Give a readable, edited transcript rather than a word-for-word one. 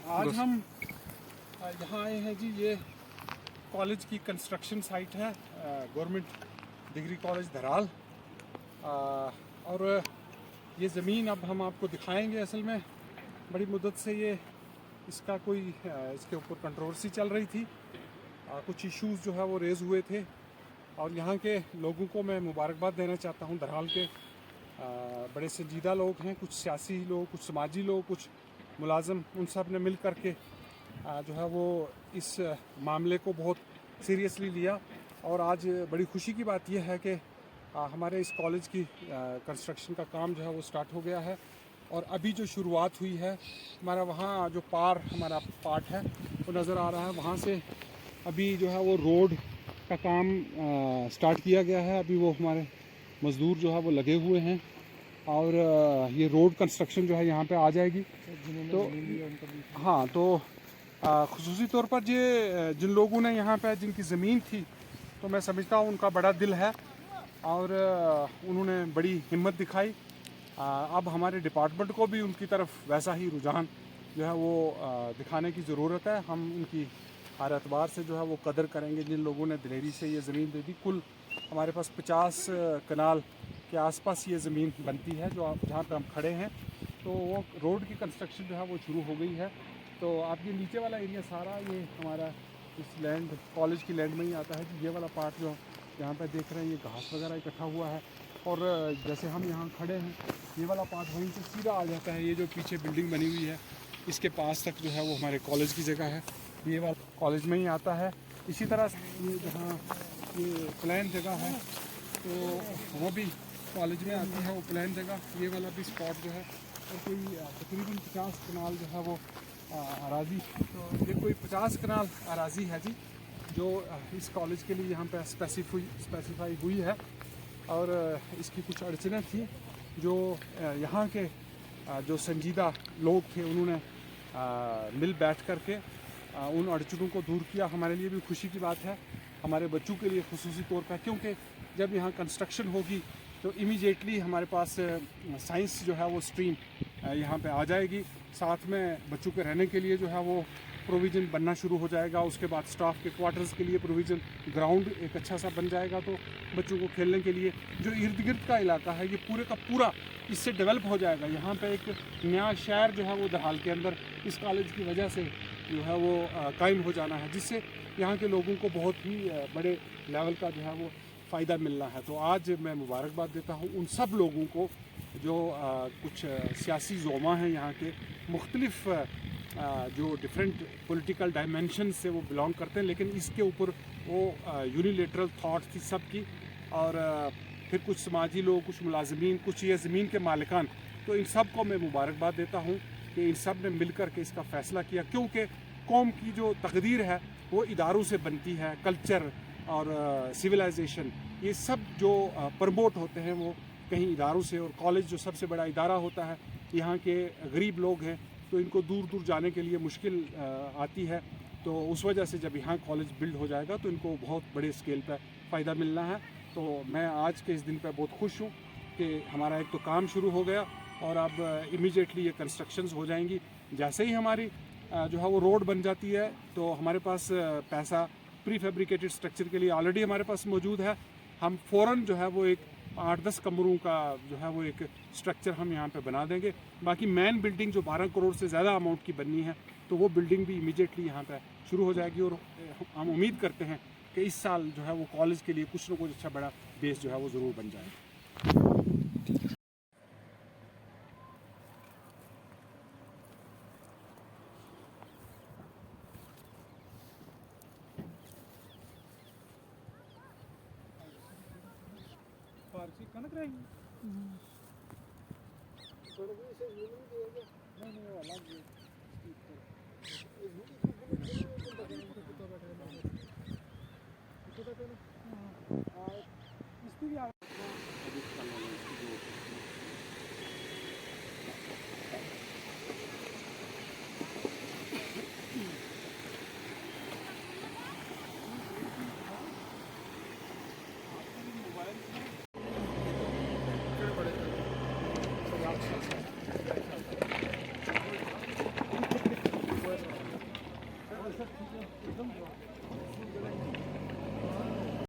आज हम यहाँ आए हैं जी। ये कॉलेज की कंस्ट्रक्शन साइट है, गवर्नमेंट डिग्री कॉलेज धराल। और ये ज़मीन अब हम आपको दिखाएंगे। असल में बड़ी मुद्दत से ये इसका कोई इसके ऊपर कंट्रोवर्सी चल रही थी, कुछ इश्यूज़ जो है वो रेज़ हुए थे। और यहाँ के लोगों को मैं मुबारकबाद देना चाहता हूँ। धराल के बड़े संजीदा लोग हैं, कुछ सियासी लोग, कुछ समाजी लोग, कुछ मुलाजम, उन सब ने मिल कर के जो है वो इस मामले को बहुत सीरियसली लिया। और आज बड़ी खुशी की बात यह है कि हमारे इस कॉलेज की कंस्ट्रक्शन का काम जो है वो स्टार्ट हो गया है। और अभी जो शुरुआत हुई है, हमारा वहाँ जो हमारा पार्ट है वो नज़र आ रहा है, वहाँ से अभी जो है वो रोड का काम स्टार्ट किया गया है। अभी वो हमारे मज़दूर जो है वो लगे हुए हैं और ये रोड कंस्ट्रक्शन जो है यहाँ पे आ जाएगी। तो हाँ, तो ख़ुसूसी तौर पर जिन लोगों ने यहाँ पे जिनकी ज़मीन थी, तो मैं समझता हूँ उनका बड़ा दिल है और उन्होंने बड़ी हिम्मत दिखाई। अब हमारे डिपार्टमेंट को भी उनकी तरफ वैसा ही रुझान जो है वो दिखाने की ज़रूरत है। हम उनकी हर एतबार से जो है वो कदर करेंगे जिन लोगों ने दिलेरी से ये ज़मीन दे दी। कुल हमारे पास 50 कनाल के आसपास ये ज़मीन बनती है जो आप जहाँ पे हम खड़े हैं। तो वो रोड की कंस्ट्रक्शन जो है वो शुरू हो गई है। तो आप ये नीचे वाला एरिया सारा ये हमारा इस लैंड कॉलेज की लैंड में ही आता है। ये वाला पार्ट जो यहाँ पे देख रहे हैं, ये घास वगैरह इकट्ठा हुआ है। और जैसे हम यहाँ खड़े हैं, ये वाला पार्ट वहीं से सीधा आ जाता है। ये जो पीछे बिल्डिंग बनी हुई है, इसके पास तक जो है वो हमारे कॉलेज की जगह है। ये वाला कॉलेज में ही आता है। इसी तरह ये जहाँ ये प्लान जगह है, तो वो भी कॉलेज में आती है, वो प्लान जगह। ये वाला भी स्पॉट जो है, और कोई तकरीबन 50 कनाल जो है वो अराजी, तो ये कोई 50 कनाल अराजी है जी, जो इस कॉलेज के लिए यहाँ पे स्पेसिफाई हुई है। और इसकी कुछ अड़चनें थी जो यहाँ के जो संजीदा लोग थे, उन्होंने मिल बैठ करके उन अड़चनों को दूर किया। हमारे लिए भी खुशी की बात है, हमारे बच्चों के लिए खुसूसी तौर पर, क्योंकि जब यहाँ कंस्ट्रक्शन होगी तो इमीडिएटली हमारे पास साइंस जो है वो स्ट्रीम यहाँ पे आ जाएगी। साथ में बच्चों के रहने के लिए जो है वो प्रोविज़न बनना शुरू हो जाएगा। उसके बाद स्टाफ के क्वार्टर्स के लिए प्रोविज़न, ग्राउंड एक अच्छा सा बन जाएगा। तो बच्चों को खेलने के लिए जो इर्द गिर्द का इलाका है, ये पूरे का पूरा इससे डेवलप हो जाएगा। यहाँ पे एक नया शहर जो है वो धराल के अंदर इस कॉलेज की वजह से जो है वो कायम हो जाना है, जिससे यहाँ के लोगों को बहुत ही बड़े लेवल का जो है वो फ़ायदा मिलना है। तो आज मैं मुबारकबाद देता हूँ उन सब लोगों को जो कुछ सियासी ज़ोमा हैं यहाँ के, मुख्तलिफ जो डिफरेंट पॉलिटिकल डायमेंशन से वो बिलोंग करते हैं, लेकिन इसके ऊपर वो यूनिलेटरल थाट थी सबकी। और फिर कुछ समाजी लोग, कुछ मुलाजमीन, कुछ ये ज़मीन के मालिकान, तो इन सब को मैं मुबारकबाद देता हूँ कि इन सब ने मिल कर के इसका फ़ैसला किया। क्योंकि कौम की जो तकदीर है वो इदारों से बनती है। कल्चर और सिविलाइजेशन, ये सब जो प्रमोट होते हैं वो कहीं इदारों से। और कॉलेज जो सबसे बड़ा इदारा होता है, यहाँ के गरीब लोग हैं तो इनको दूर दूर जाने के लिए मुश्किल आती है। तो उस वजह से जब यहाँ कॉलेज बिल्ड हो जाएगा तो इनको बहुत बड़े स्केल पर फ़ायदा मिलना है। तो मैं आज के इस दिन पर बहुत खुश हूँ कि हमारा एक तो काम शुरू हो गया और अब इमीडिएटली ये कंस्ट्रक्शंस हो जाएंगी। जैसे ही हमारी जो है वो रोड बन जाती है तो हमारे पास पैसा प्री फैब्रिकेटेड स्ट्रक्चर के लिए ऑलरेडी हमारे पास मौजूद है। हम फ़ौरन जो है वो एक 8-10 कमरों का जो है वो एक स्ट्रक्चर हम यहाँ पे बना देंगे। बाकी मेन बिल्डिंग जो 12 करोड़ से ज़्यादा अमाउंट की बननी है, तो वो बिल्डिंग भी इमीडिएटली यहाँ पे शुरू हो जाएगी। और हम उम्मीद करते हैं कि इस साल जो है वो कॉलेज के लिए कुछ न कुछ अच्छा बड़ा बेस जो है वो ज़रूर बन जाएगा। कनक रहेगी नहीं, वो अलग